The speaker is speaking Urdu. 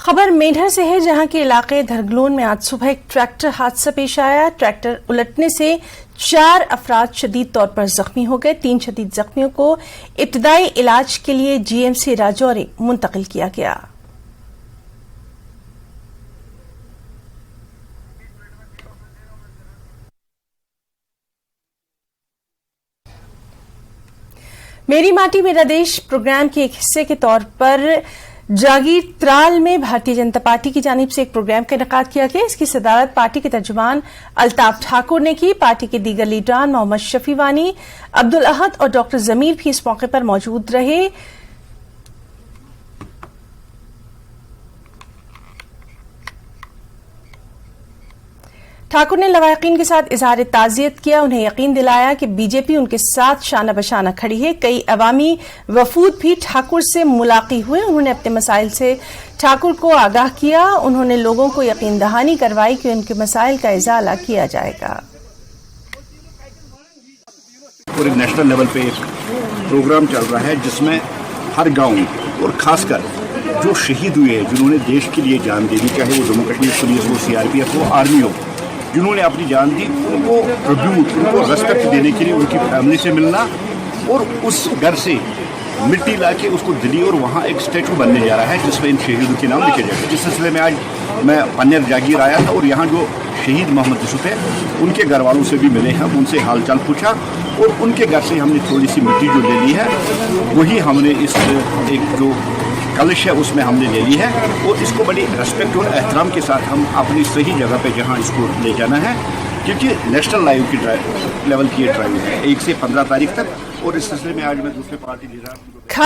خبر میڈھر سے ہے، جہاں کے علاقے دھرگلون میں آج صبح ایک ٹریکٹر حادثہ پیش آیا۔ ٹریکٹر الٹنے سے 4 افراد شدید طور پر زخمی ہو گئے۔ 3 شدید زخمیوں کو ابتدائی علاج کے لیے GMC راجوری منتقل کیا گیا۔ میری ماٹی میرا دیش پروگرام کے ایک حصے کے طور پر جاگیر ترال میں بھارتیہ جنتا پارٹی کی جانب سے ایک پروگرام کا انعقاد کیا گیا۔ اس کی صدارت پارٹی کے ترجمان الطاف ٹھاکر نے کی۔ پارٹی کے دیگر لیڈران محمد شفیع وانی، عبدالاحد اور ڈاکٹر ضمیر بھی اس موقع پر موجود رہے۔ ٹھاکر نے لواحقین کے ساتھ اظہار تعزیت کیا، انہیں یقین دلایا کہ BJP ان کے ساتھ شانہ بشانہ کھڑی ہے۔ کئی عوامی وفود بھی ٹھاکر سے ملاقات ہوئے، انہوں نے اپنے مسائل سے ٹھاکر کو آگاہ کیا۔ انہوں نے لوگوں کو یقین دہانی کروائی کہ ان کے مسائل کا ازالہ کیا جائے گا۔ پورے نیشنل لیول پہ ایک پروگرام چل رہا ہے جس میں ہر گاؤں اور خاص کر جو شہید ہوئے ہیں، جنہوں نے دیش کے لیے جان دی، چاہے وہ جموں کشمیر پولیس ہو، CRPF ہو، آرمی ہو، جنہوں نے اپنی جان دی، ان کو ٹریبیوٹ، ان کو ریسپیکٹ دینے کے لیے ان کی فیملی سے ملنا اور اس گھر سے مٹی لا کے اس کو دلی اور وہاں ایک اسٹیچو بننے جا رہا ہے جس میں ان شہیدوں کے نام لکھے جائے گا۔ اس سلسلے میں آج میں پنیر جاگیر آیا تھا اور یہاں جو شہید محمد یوسف ہے ان کے گھر والوں سے بھی ملے، ہم ان سے حال چال پوچھا اور ان کے گھر سے ہم نے تھوڑی سی مٹی جو لے لی ہے وہی ہم نے اس ایک جو کلش ہے اس میں ہم نے لے لی ہے اور اس کو بڑی ریسپیکٹ اور احترام کے ساتھ ہم اپنی صحیح جگہ پہ جہاں اس کو لے جانا ہے، کیونکہ نیشنل لیول کی یہ ڈرائیو ہے 1 سے 15 تاریخ تک، اور اس سلسلے میں آج میں دوسرے پارٹی لیڈر